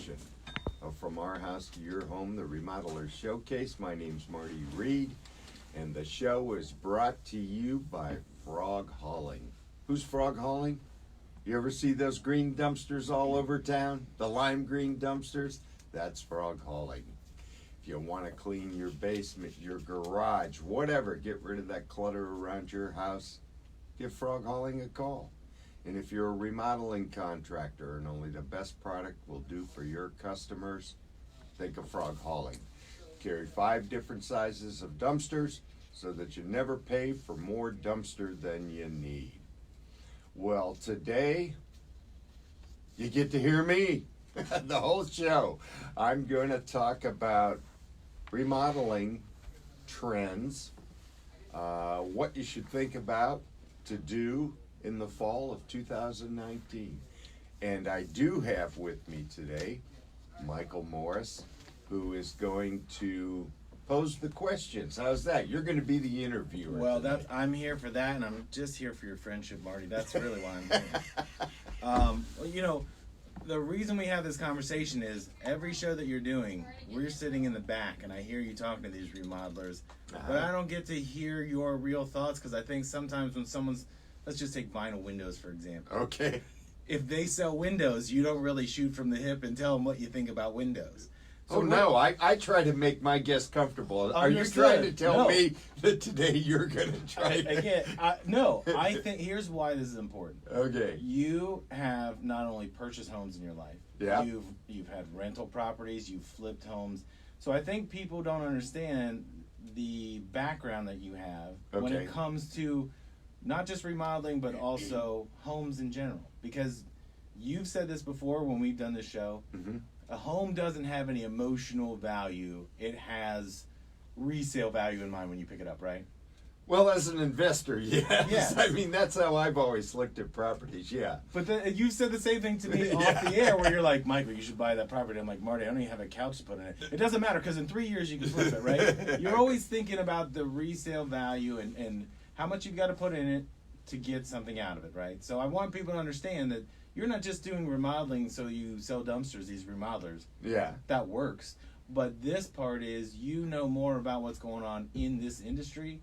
edition of From Our House to Your Home, the Remodeler Showcase. My name's Marty Reed, and the show is brought to you by Frog Hauling. Who's Frog Hauling? You ever see those green dumpsters all over town? The lime green dumpsters? That's Frog Hauling. If you want to clean your basement, your garage, whatever, get rid of that clutter around your house, give Frog Hauling a call. And if you're a remodeling contractor and only the best product will do for your customers, think of Frog Hauling. Carry 5 different sizes of dumpsters so that you never pay for more dumpster than you need. Well, today, you get to hear me, the whole show. I'm going to talk about remodeling trends, what you should think about to do in the fall of 2019. And I do have with me today Michael Morris, who is going to pose the questions. How's that? You're going to be the interviewer. Well, I'm here for that, and I'm just here for your friendship, Marty. That's really why I'm here. The reason we have this conversation is every show that you're doing, we're sitting in the back, and I hear you talking to these remodelers, but I don't get to hear your real thoughts because I think sometimes when someone's, let's just take vinyl windows, for example. Okay. If they sell windows, you don't really shoot from the hip and tell them what you think about windows. So no, I try to make my guests comfortable. Are you trying to tell me that today you're going to try No, I think here's why this is important. Okay. You have not only purchased homes in your life. Yeah. You've had rental properties, you've flipped homes. So I think people don't understand the background that you have when it comes to not just remodeling, but also homes in general. Because you've said this before when we've done this show. Mm-hmm. A home doesn't have any emotional value. It has resale value in mind when you pick it up, right? Well, as an investor, yes. Yes. I mean, that's how I've always looked at properties, yeah. But you said the same thing to me off the air where you're like, Michael, you should buy that property. I'm like, Marty, I don't even have a couch to put in it. It doesn't matter because in 3 years you can flip it, right? You're always thinking about the resale value and how much you've got to put in it to get something out of it, right? So I want people to understand that you're not just doing remodeling so you sell dumpsters, these remodelers. Yeah. That works. But this part is you know more about what's going on in this industry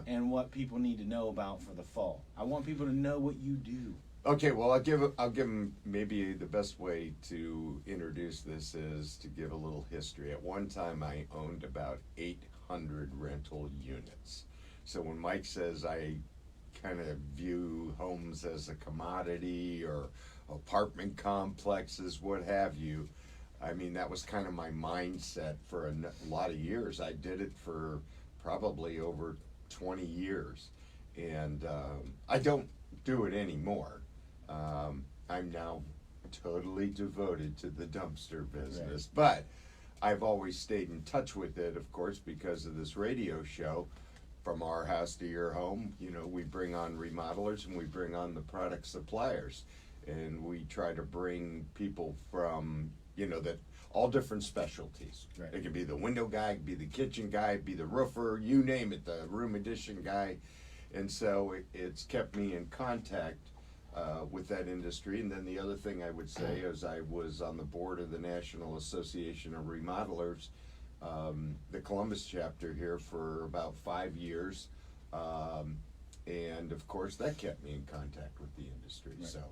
and what people need to know about for the fall. I want people to know what you do. Okay, well, I'll give them maybe the best way to introduce this is to give a little history. At one time, I owned about 800 rental units. So when Mike says I kind of view homes as a commodity or apartment complexes, what have you, I mean, that was kind of my mindset for a lot of years. I did it for probably over 20 years, and I don't do it anymore. I'm now totally devoted to the dumpster business, but I've always stayed in touch with it, of course, because of this radio show. From Our House to Your Home, we bring on remodelers and we bring on the product suppliers, and we try to bring people from, that all different specialties. Right. It could be the window guy, it could be the kitchen guy, it could be the roofer, you name it, the room addition guy. And so it's kept me in contact with that industry. And then the other thing I would say is I was on the board of the National Association of Remodelers, the Columbus chapter here for about 5 years, and of course that kept me in contact with the industry. Right. So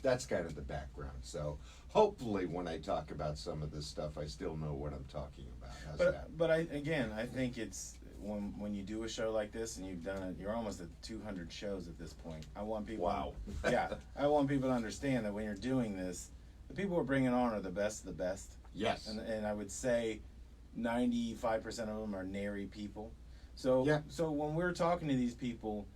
that's kind of the background. So hopefully when I talk about some of this stuff, I still know what I'm talking about. How's that? But I think it's when you do a show like this and you've done it, you're almost at 200 shows at this point. I want people. Wow. I want people to understand that when you're doing this, the people we're bringing on are the best of the best. Yes. And I would say 95% of them are nary people. So when we're talking to these people,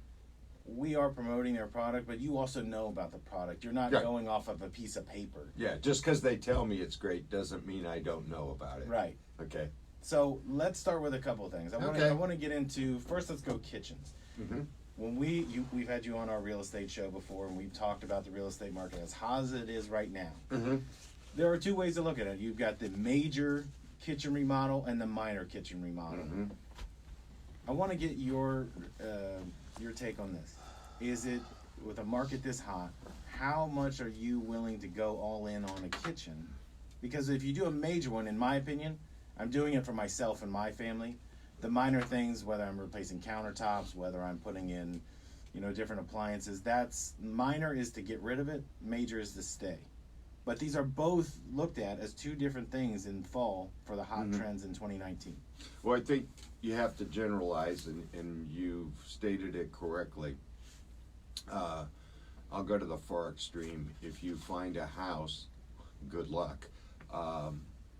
we are promoting their product, but you also know about the product. You're not going off of a piece of paper. Yeah, just because they tell me it's great doesn't mean I don't know about it. Right. Okay. So let's start with a couple of things. I want to get into, first let's go kitchens. Mm-hmm. When we've had you on our real estate show before, and we've talked about the real estate market as hot as it is right now. Mm-hmm. There are 2 ways to look at it. You've got the major kitchen remodel and the minor kitchen remodel. Mm-hmm. I want to get your take on this. Is it, with a market this hot, how much are you willing to go all in on a kitchen Because if you do a major one, in my opinion, I'm doing it for myself and my family. The minor things, whether I'm replacing countertops, whether I'm putting in, different appliances, that's minor is to get rid of it, major is to stay. But these are both looked at as two different things in fall for the hot trends in 2019. Well, I think you have to generalize, and you've stated it correctly. I'll go to the far extreme. If you find a house, good luck,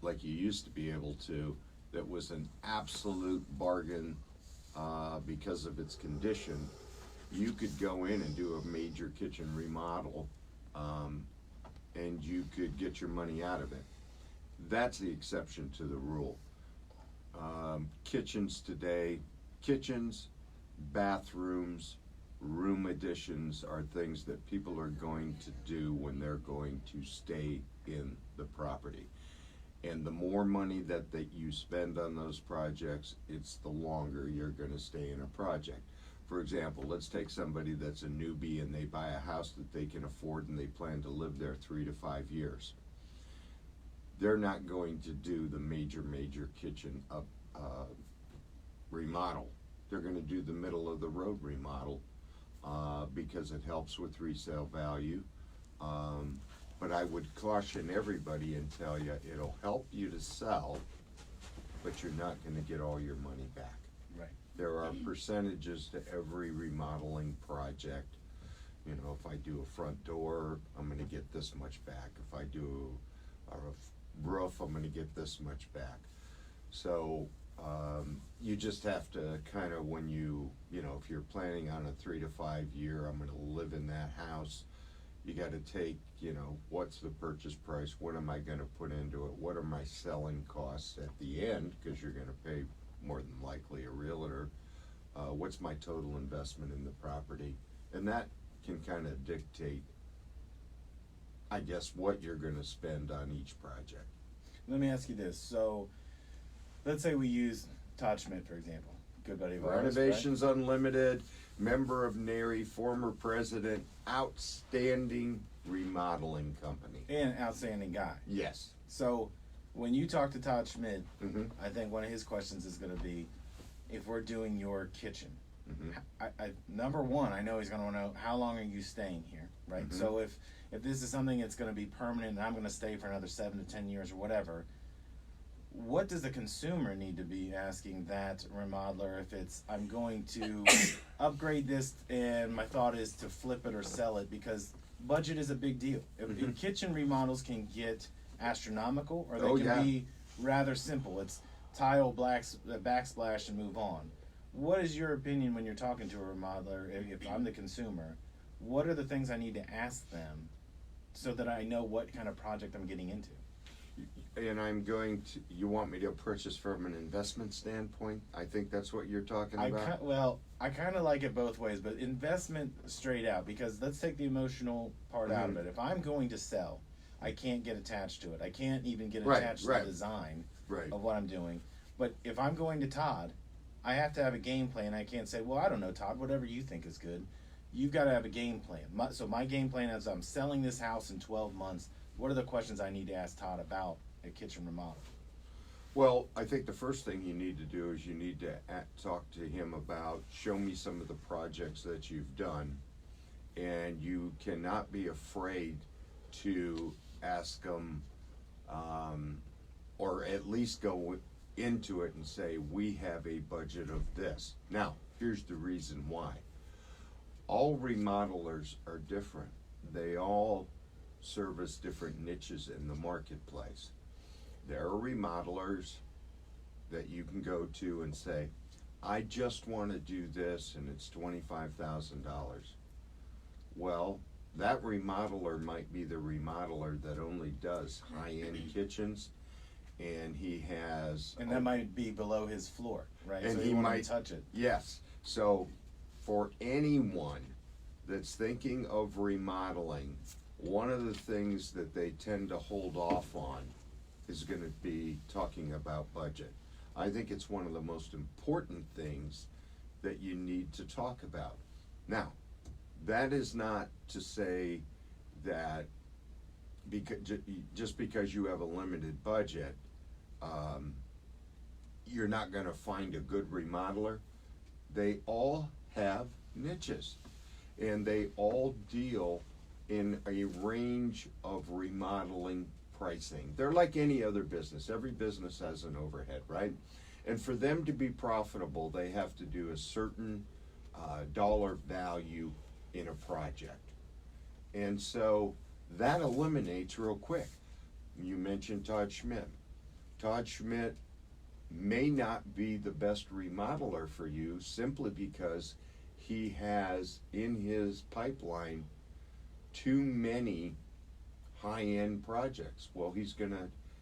like you used to be able to, that was an absolute bargain because of its condition, you could go in and do a major kitchen remodel, and you could get your money out of it. That's the exception to the rule. Kitchens today, bathrooms, room additions are things that people are going to do when they're going to stay in the property. And the more money that you spend on those projects, it's the longer you're going to stay in a project. For example, let's take somebody that's a newbie and they buy a house that they can afford and they plan to live there 3 to 5 years. They're not going to do the major kitchen remodel. They're going to do the middle of the road remodel because it helps with resale value. But I would caution everybody and tell you it'll help you to sell, but you're not going to get all your money back. Right. There are percentages to every remodeling project. If I do a front door, I'm going to get this much back. If I do a roof, I'm going to get this much back. So you just have to kind of, when if you're planning on a 3 to 5 year, I'm going to live in that house, you got to take, what's the purchase price? What am I going to put into it? What are my selling costs at the end? Because you're going to pay more than likely a realtor. What's my total investment in the property? And that can kind of dictate, I guess, what you're going to spend on each project. Let me ask you this. So, let's say we use Todd Schmidt, for example. Good buddy of ours, Renovations Unlimited, member of NARI, former president, outstanding remodeling company. And an outstanding guy. Yes. So, when you talk to Todd Schmidt, Mm-hmm. I think one of his questions is going to be, if we're doing your kitchen, Mm-hmm. number one, I know he's going to want to know, how long are you staying here, right? Mm-hmm. So if this is something that's going to be permanent and I'm going to stay for another 7 to 10 years or whatever, what does the consumer need to be asking that remodeler if it's, I'm going to upgrade this and my thought is to flip it or sell it, because budget is a big deal. If kitchen remodels can get astronomical, or they can be rather simple. It's tile, backsplash, and move on. What is your opinion when you're talking to a remodeler? If I'm the consumer, what are the things I need to ask them so that I know what kind of project I'm getting into? And you want me to purchase from an investment standpoint? I think that's what you're talking about. I kind of like it both ways, but investment straight out, because let's take the emotional part out of it. If I'm going to sell, I can't get attached to it. I can't even get attached to the design of what I'm doing. But if I'm going to Todd, I have to have a game plan. I can't say, well, I don't know, Todd, whatever you think is good. You've got to have a game plan. So my game plan is, I'm selling this house in 12 months. What are the questions I need to ask Todd about a kitchen remodel? Well, I think the first thing you need to do is you need to talk to him about, show me some of the projects that you've done, and you cannot be afraid to ask them, or at least go into it and say, we have a budget of this. Now, here's the reason why. All remodelers are different. They all service different niches in the marketplace. There are remodelers that you can go to and say, I just want to do this and it's $25,000. Well, that remodeler might be the remodeler that only does high-end kitchens, and he has... And that might be below his floor, right? And so he might touch it. Yes. So for anyone that's thinking of remodeling, one of the things that they tend to hold off on is going to be talking about budget. I think it's one of the most important things that you need to talk about. Now, that is not to say that just because you have a limited budget, you're not going to find a good remodeler. They all have niches, and they all deal in a range of remodeling pricing. They're like any other business. Every business has an overhead, right? And for them to be profitable, they have to do a certain dollar value in a project. And so that eliminates real quick. You mentioned Todd Schmidt. Todd Schmidt may not be the best remodeler for you simply because he has in his pipeline too many high-end projects. Well,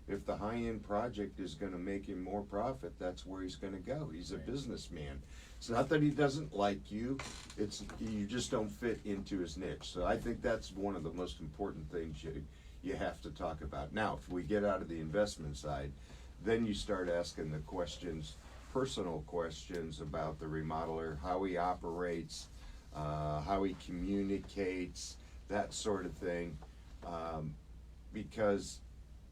if the high-end project is gonna make him more profit, that's where he's gonna go. He's a businessman. It's not that he doesn't like you, it's you just don't fit into his niche. So I think that's one of the most important things you have to talk about. Now, if we get out of the investment side, then you start asking the questions, personal questions about the remodeler, how he operates, how he communicates, that sort of thing. Because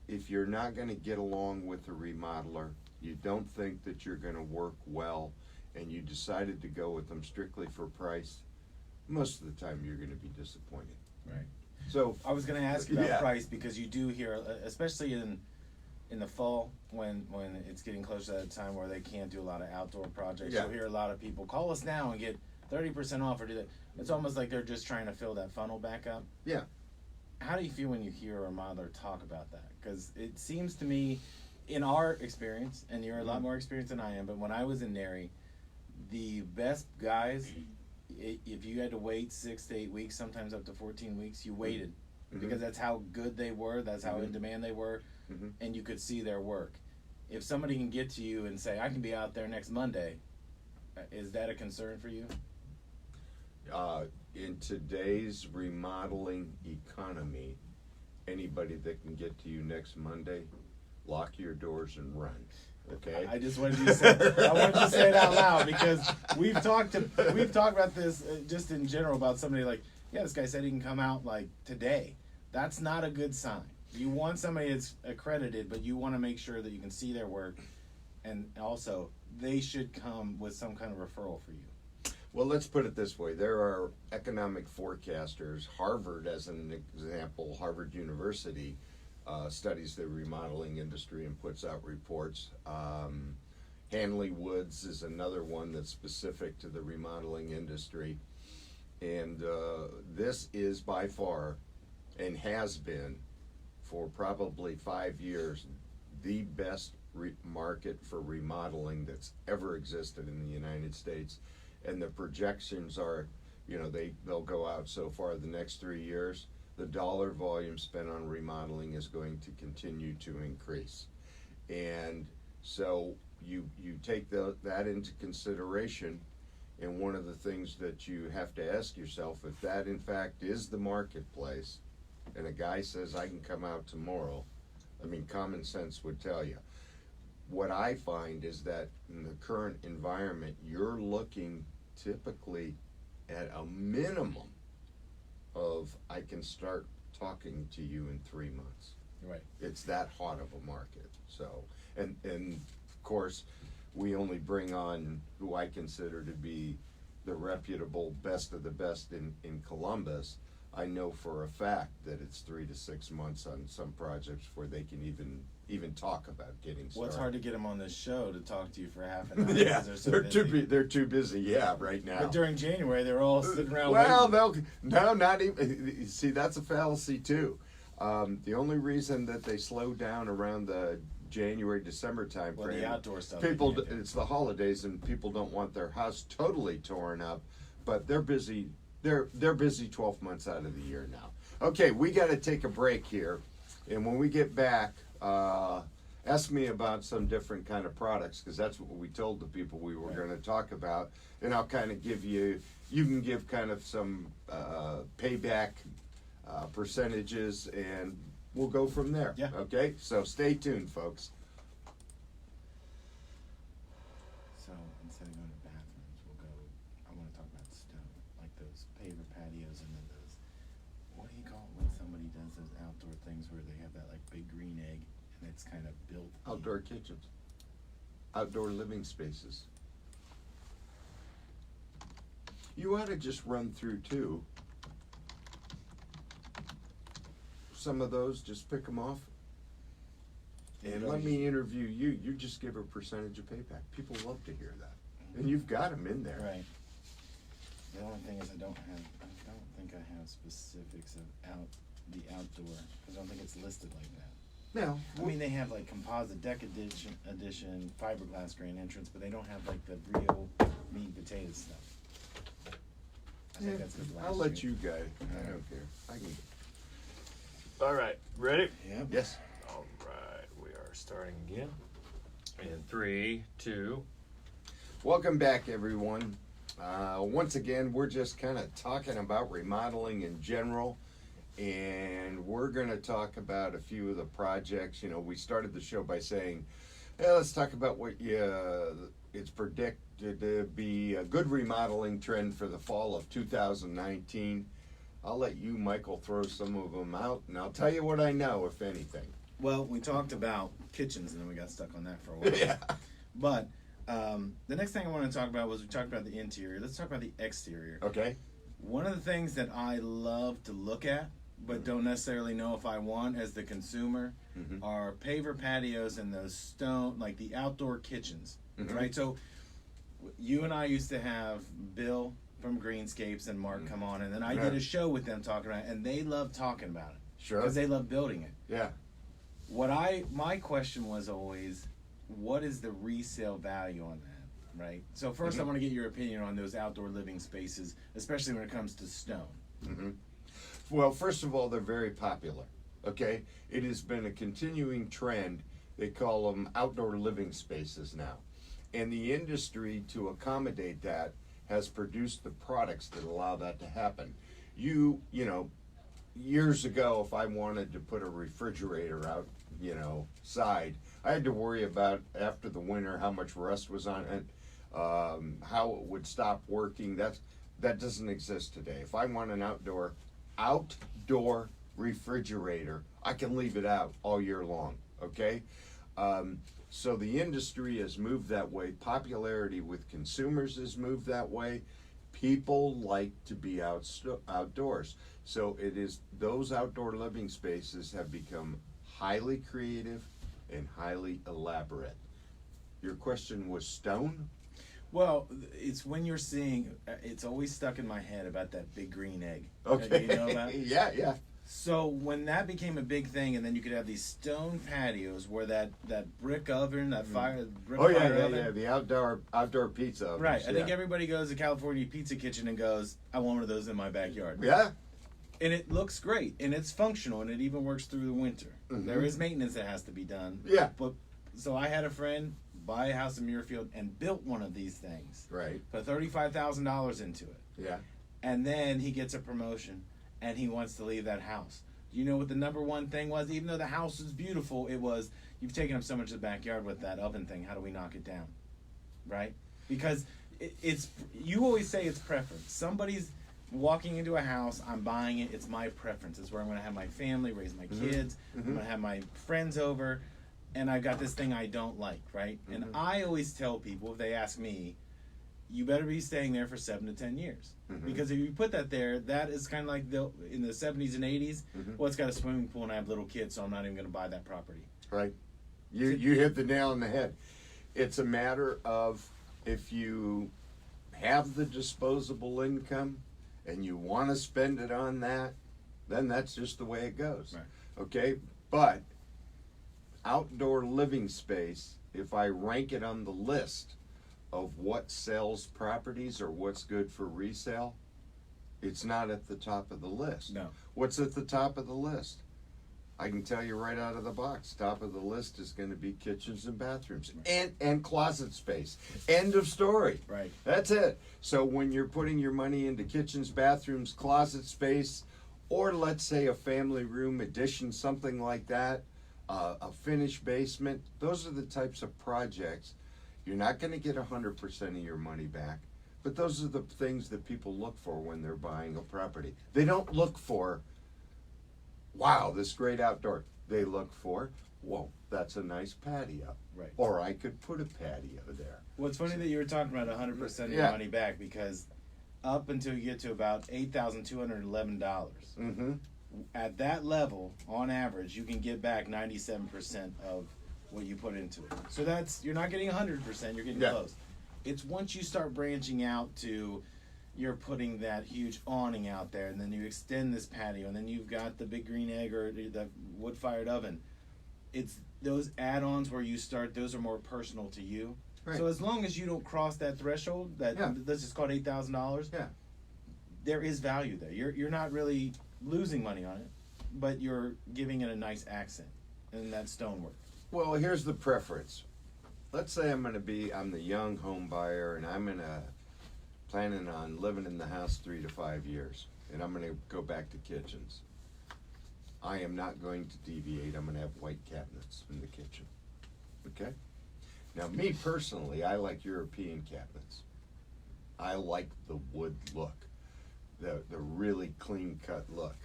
if you're not going to get along with a remodeler, you don't think that you're going to work well, and you decided to go with them strictly for price, most of the time you're going to be disappointed. Right. So I was going to ask you about price, because you do hear, especially in the fall when it's getting close to that time where they can't do a lot of outdoor projects. You'll hear a lot of people call us now and get 30% off or do that. It's almost like they're just trying to fill that funnel back up. Yeah. How do you feel when you hear a remodeler talk about that? Because it seems to me, in our experience, and you're a lot more experienced than I am, but when I was in NARI, the best guys, if you had to wait 6 to 8 weeks, sometimes up to 14 weeks, you waited. Because that's how good they were, that's how in demand they were, and you could see their work. If somebody can get to you and say, I can be out there next Monday, is that a concern for you? In today's remodeling economy, anybody that can get to you next Monday, lock your doors and run. Okay. I just wanted you to say. I wanted to say it out loud because we've talked about this just in general about somebody like, yeah, this guy said he can come out like today. That's not a good sign. You want somebody that's accredited, but you want to make sure that you can see their work, and also they should come with some kind of referral for you. Well, let's put it this way. There are economic forecasters. Harvard, as an example, Harvard University studies the remodeling industry and puts out reports. Hanley Woods is another one that's specific to the remodeling industry. And this is by far, and has been for probably 5 years, the best market for remodeling that's ever existed in the United States. And the projections are, they'll go out so far the next 3 years. The dollar volume spent on remodeling is going to continue to increase. And so you take that into consideration, and one of the things that you have to ask yourself, if that in fact is the marketplace, and a guy says, I can come out tomorrow, I mean, common sense would tell you. What I find is that in the current environment, you're looking typically at a minimum of, I can start talking to you in 3 months. Right. It's that hot of a market. So, and of course, we only bring on who I consider to be the reputable best of the best in Columbus. I know for a fact that it's 3 to 6 months on some projects before they can even talk about getting started. Well, it's hard to get them on this show to talk to you for half an hour. Yeah, they're too busy. Yeah, right now. But during January, they're all sitting around. Well, not even. See, that's a fallacy too. The only reason that they slow down around the January-December time frame, the outdoor stuff. It's the holidays, and people don't want their house totally torn up, but they're busy. They're busy 12 months out of the year now. Okay, we got to take a break here, and when we get back, ask me about some different kind of products, because that's what we told the people we were going to talk about, and I'll kind of give you can give kind of some payback percentages, and we'll go from there. Yeah. Okay, so stay tuned, folks. So instead of going to bathrooms, I want to talk about stone, like those paver patios, and then those, what do you call it when somebody does those outdoor things built. Outdoor kitchens. Outdoor living spaces. You ought to just run through too. Some of those, just pick them off. And let me interview you. You just give a percentage of payback. People love to hear that. And you've got them in there. Right. The only thing is I don't think I have specifics of the outdoor, because I don't think it's listed like that. No. I mean, they have like composite deck edition, fiberglass grand entrance, but they don't have like the real meat and potato stuff. I think that's good. I'll let you guide. I don't care. I can. All right, ready? Yep. Yes. All right, we are starting again. In 3, 2. Welcome back, everyone. Once again, we're just kind of talking about remodeling in general, and we're going to talk about a few of the projects. You know, we started the show by saying, hey, let's talk about what it's predicted to be a good remodeling trend for the fall of 2019. I'll let you, Michael, throw some of them out, and I'll tell you what I know, if anything. Well, we talked about kitchens, and then we got stuck on that for a while. Yeah. But the next thing I want to talk about was we talked about the interior. Let's talk about the exterior. Okay. One of the things that I love to look at, but don't necessarily know if I want as the consumer, are paver patios and those stone, like the outdoor kitchens, right? So you and I used to have Bill from Greenscapes and Mark come on, and then I did a show with them talking about it, and they love talking about it. Sure. Because they love building it. Yeah. My question was always, what is the resale value on that, right? So first I want to get your opinion on those outdoor living spaces, especially when it comes to stone. Well, first of all, they're very popular, okay? It has been a continuing trend. They call them outdoor living spaces now. And the industry, to accommodate that, has produced the products that allow that to happen. You know, years ago, if I wanted to put a refrigerator out, side, I had to worry about, after the winter, how much rust was on it, how it would stop working. That doesn't exist today. If I want an outdoor refrigerator, I can leave it out all year long, okay? So the industry has moved that way. Popularity with consumers has moved that way. People like to be outdoors. So those outdoor living spaces have become highly creative and highly elaborate. Your question was stone? Well, it's when you're seeing, it's always stuck in my head about that big green egg. Okay. You know about it? Yeah. So when that became a big thing, and then you could have these stone patios where that brick oven, that fire oven. The outdoor pizza ovens. Right. I think everybody goes to California Pizza Kitchen and goes, I want one of those in my backyard. Yeah. And it looks great, and it's functional, and it even works through the winter. There is maintenance that has to be done. Yeah. But so I had a friend buy a house in Muirfield and built one of these things. Right. Put $35,000 into it. Yeah. And then he gets a promotion, and he wants to leave that house. You know what the number one thing was? Even though the house was beautiful, it was, you've taken up so much of the backyard with that oven thing. How do we knock it down? Right? Because it's, you always say it's preference. Somebody's walking into a house, I'm buying it, it's my preference. It's where I'm going to have my family, raise my kids, I'm going to have my friends over, and I've got this thing I don't like, right? And I always tell people, if they ask me, you better be staying there for 7 to 10 years. Because if you put that there, that is kind of like in the 70s and 80s, well, it's got a swimming pool and I have little kids, so I'm not even going to buy that property. Right. You hit the nail on the head. It's a matter of, if you have the disposable income and you want to spend it on that, then that's just the way it goes. Right. Okay? But outdoor living space, if I rank it on the list of what sells properties or what's good for resale, it's not at the top of the list. No. What's at the top of the list? I can tell you right out of the box, top of the list is going to be kitchens and bathrooms and closet space. End of story. Right. That's it. So when you're putting your money into kitchens, bathrooms, closet space, or let's say a family room addition, something like that, a finished basement, those are the types of projects. You're not going to get 100% of your money back, but those are the things that people look for when they're buying a property. They don't look for, wow, this great outdoor. They look for, Well, that's a nice patio. Right. Or I could put a patio there. Well, it's funny that you were talking about 100% of your Yeah. money back, because up until you get to about $8,211, Mm-hmm. at that level, on average, you can get back 97% of what you put into it. So that's, you're not getting 100%, you're getting Yeah. close. It's once you start branching out to, you're putting that huge awning out there, and then you extend this patio, and then you've got the big green egg or the wood-fired oven. It's those add-ons where you start, those are more personal to you. Right. So as long as you don't cross that threshold, that Yeah. let's just call it $8,000, Yeah. there is value there. You're not really losing money on it, but you're giving it a nice accent, and that stonework. Well, here's the preference. Let's say I'm the young home buyer, and I'm planning on living in the house 3 to 5 years, and I'm gonna go back to kitchens. I am not going to deviate. I'm gonna have white cabinets in the kitchen. Okay? Now, me personally, I like European cabinets. I like the wood look, the really clean-cut look.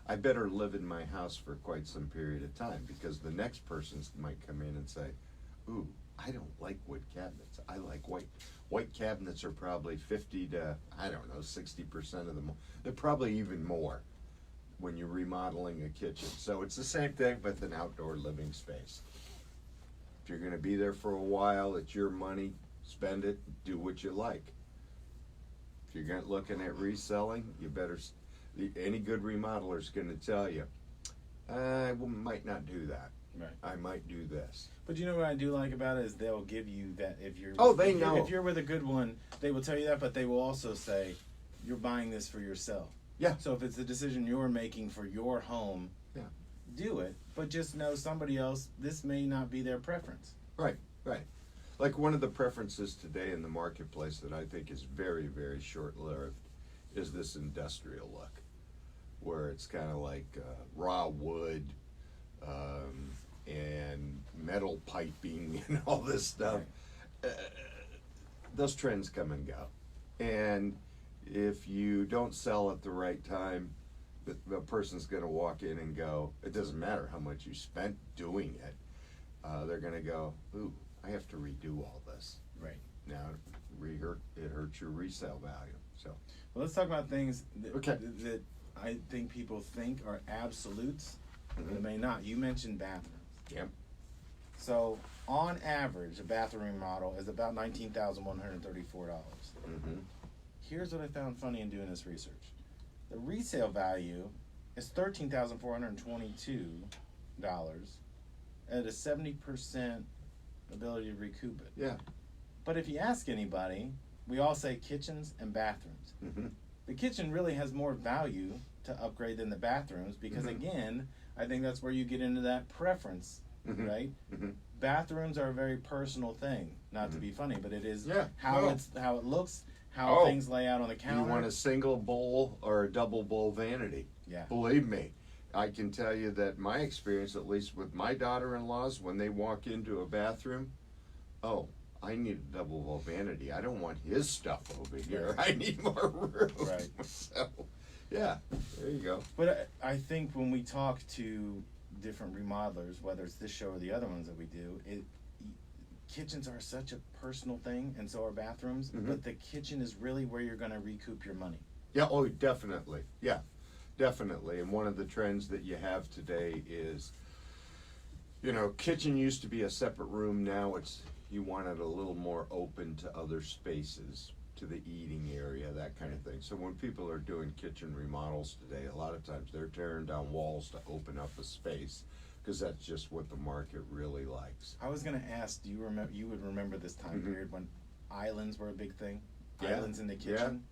I better live in my house for quite some period of time, because the next person might come in and say, ooh, I don't like wood cabinets. I like white. White cabinets are probably 50 to, 60% of them. They're probably even more when you're remodeling a kitchen. So it's the same thing with an outdoor living space. If you're gonna be there for a while, it's your money, spend it, do what you like. If you're looking at reselling, you better, any good remodeler is gonna tell you, I might not do that. Right. I might do this. But you know what I do like about it is they'll give you that if you're. Oh, they if you're- know. If you're with a good one, they will tell you that, but they will also say, you're buying this for yourself. Yeah. So if it's the decision you're making for your home, Yeah. do it. But just know somebody else, this may not be their preference. Right, right. Like one of the preferences today in the marketplace that I think is very, very short-lived is this industrial look, where it's kind of like raw wood and metal piping and all this stuff. Those trends come and go. And if you don't sell at the right time, the person's going to walk in and go, it doesn't matter how much you spent doing it. They're going to go, ooh, I have to redo all this. Right. Now, it hurts your resale value. So, Well, let's talk about things that, Okay. that I think people think are absolutes, Mhm. but may not. You mentioned bathrooms. yeah. So, on average, a bathroom remodel is about $19,134. Mm-hmm. Here's what I found funny in doing this research. The resale value is $13,422 at a 70% ability to recoup it. Yeah. But if you ask anybody, we all say kitchens and bathrooms. Mm-hmm. The kitchen really has more value to upgrade than the bathrooms because, Mhm. again, I think that's where you get into that preference, Mhm. right? Mm-hmm. Bathrooms are a very personal thing. Not to be funny, but it is Yeah, how no. how it looks, how Oh. things lay out on the counter. You want a single bowl or a double bowl vanity? Yeah. Believe me, I can tell you that my experience, at least with my daughter-in-laws, when they walk into a bathroom, oh, I need a double bowl vanity. I don't want his stuff over here. I need more room. Right. So, yeah, there you go. But I think when we talk to different remodelers, whether it's this show or the other ones that we do, kitchens are such a personal thing, and so are bathrooms. Mhm. But the kitchen is really where you're going to recoup your money. Yeah, oh, definitely. Yeah, definitely. And one of the trends that you have today is, kitchen used to be a separate room. Now you want it a little more open to other spaces, to the eating area, that kind of thing. So when people are doing kitchen remodels today, a lot of times they're tearing down walls to open up a space because that's just what the market really likes. I was going to ask, do you remember? You would remember this time Mhm. period when islands were a big thing. Yeah. Islands in the kitchen.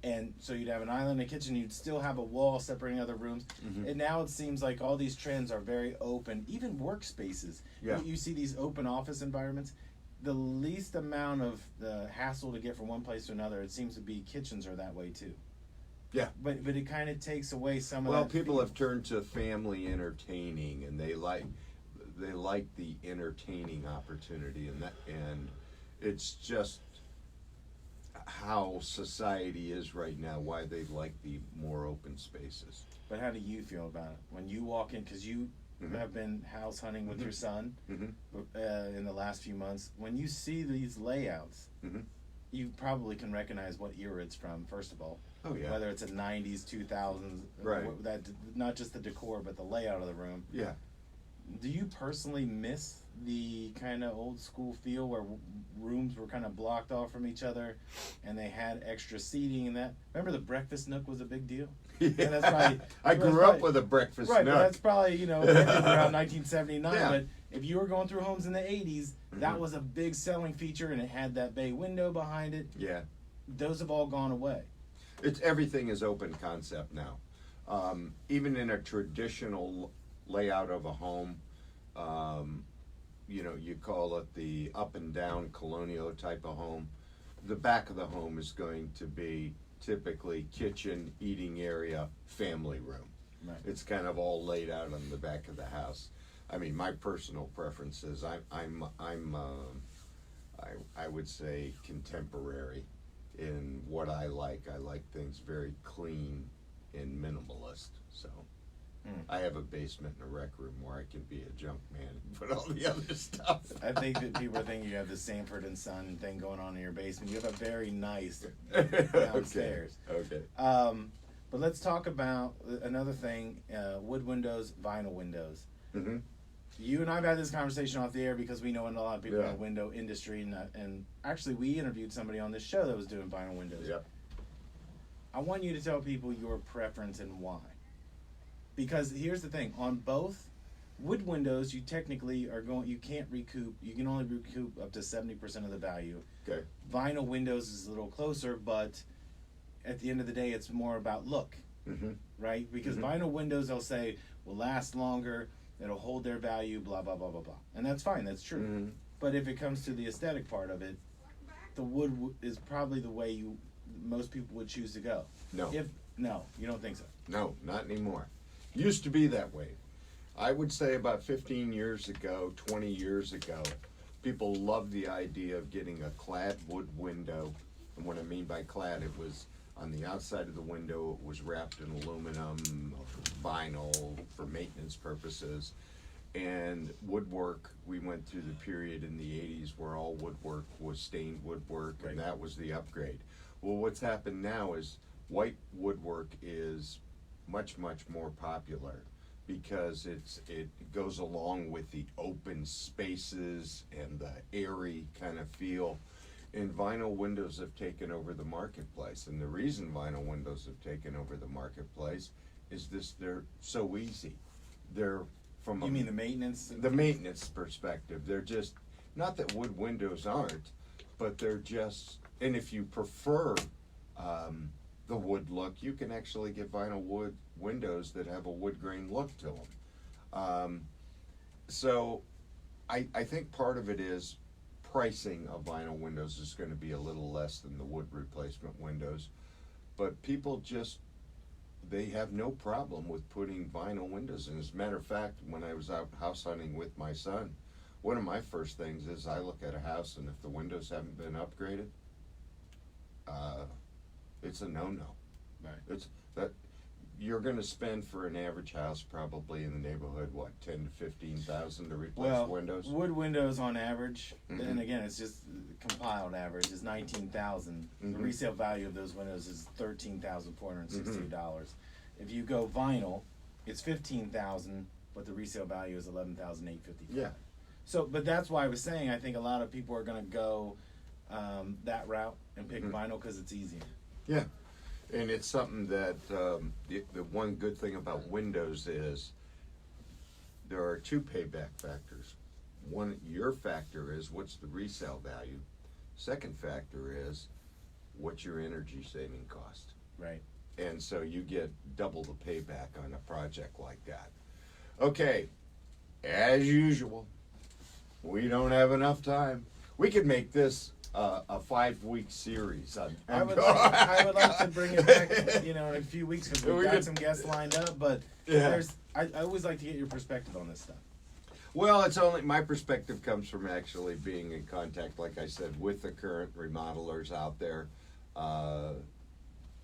And so you'd have an island in the kitchen, you'd still have a wall separating other rooms. Mhm. And now it seems like all these trends are very open, even workspaces. Yeah. You see these open office environments. The least amount of the hassle to get from one place to another, it seems to be kitchens are that way too. Yeah. But it kind of takes away some Well, of that. people have turned to family entertaining, and they like the entertaining opportunity, and it's just how society is right now. Why they like the more open spaces. But how do you feel about it when you walk in? Because you have been house hunting with your son Mm-hmm. in the last few months. When you see these layouts, Mm-hmm. you probably can recognize what era it's from. First of all, Oh yeah. whether it's a '90s, 2000s, Right. That not just the decor but the layout of the room. Yeah. Do you personally miss the kind of old school feel where rooms were kind of blocked off from each other, and they had extra seating and that? Remember the breakfast nook was a big deal. Yeah. that's probably- I that's grew up probably- with a breakfast Right, but nook. that's probably ended around 1979. Yeah. But if you were going through homes in the 80s, that was a big selling feature, and it had that bay window behind it. Yeah. Those have all gone away. It's everything is open concept now. Even in a traditional layout of a home, you call it the up and down colonial type of home. The back of the home is going to be typically kitchen, eating area, family room. Right. It's kind of all laid out on the back of the house. I mean, my personal preference is I would say contemporary in what I like. I like things very clean and minimalist. So I have a basement and a rec room where I can be a junk man and put all the other stuff. I think that people are thinking you have the Sanford and Son thing going on in your basement. You have a very nice downstairs. Okay. But let's talk about another thing: wood windows, vinyl windows. Mm-hmm. You and I've had this conversation off the air because we know a lot of people in Yeah. the window industry, and actually we interviewed somebody on this show that was doing vinyl windows. Yep. I want you to tell people your preference and why. Because here's the thing: on both wood windows, you technically you can't recoup. You can only recoup up to 70% of the value. Okay. Vinyl windows is a little closer, but at the end of the day, it's more about look, Mm-hmm. right? Because vinyl windows, they'll say, will last longer, it'll hold their value, blah, blah, blah, blah, blah. And that's fine, that's true. Mm-hmm. But if it comes to the aesthetic part of it, the wood is probably the way most people would choose to go. No. No, you don't think so? No, not anymore. Used to be that way. I would say about 15 years ago, 20 years ago, people loved the idea of getting a clad wood window. And what I mean by clad, it was on the outside of the window, it was wrapped in aluminum, vinyl for maintenance purposes. And woodwork, we went through the period in the 80s where all woodwork was stained woodwork, Right. and that was the upgrade. Well, what's happened now is white woodwork is much, much more popular because it goes along with the open spaces and the airy kind of feel. And vinyl windows have taken over the marketplace. And the reason vinyl windows have taken over the marketplace is they're so easy. They're from You mean the maintenance? the maintenance perspective. They're just, not that wood windows aren't, but they're just, and if you prefer the wood look, you can actually get vinyl wood windows that have a wood grain look to them. So I think part of it is pricing of vinyl windows is going to be a little less than the wood replacement windows, but people just, they have no problem with putting vinyl windows in. As a matter of fact, when I was out house hunting with my son, one of my first things is I look at a house, and if the windows haven't been upgraded, it's a no-no. Right. It's that you're going to spend for an average house probably in the neighborhood, what, 10 to 15,000 to replace windows. Wood windows on average, Mhm. and again, it's just compiled average, is 19,000. The Mhm. resale value of those windows is $13,462. If you go vinyl, it's 15,000, but the resale value is 11,855. Yeah. So, but that's why I was saying I think a lot of people are going to go that route and pick vinyl because it's easier. Yeah, and it's something that the one good thing about windows is there are two payback factors. One, your factor is what's the resale value. Second factor is what's your energy saving cost. Right. And so you get double the payback on a project like that. Okay, as usual, we don't have enough time. We could make this a 5-week series. I would like to bring it back, in a few weeks because we've We got could- some guests lined up. But Yeah. I always like to get your perspective on this stuff. Well, it's only my perspective comes from actually being in contact, like I said, with the current remodelers out there.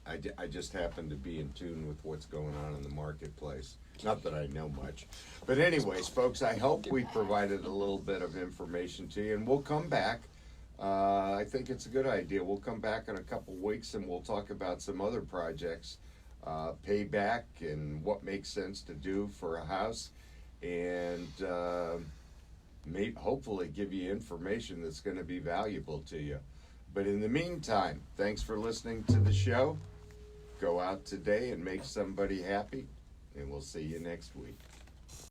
I just happen to be in tune with what's going on in the marketplace. Not that I know much. But anyways, folks, I hope we provided a little bit of information to you, and we'll come back. I think it's a good idea. We'll come back in a couple weeks and we'll talk about some other projects, payback and what makes sense to do for a house, and hopefully give you information that's going to be valuable to you. But in the meantime, thanks for listening to the show. Go out today and make somebody happy, and we'll see you next week.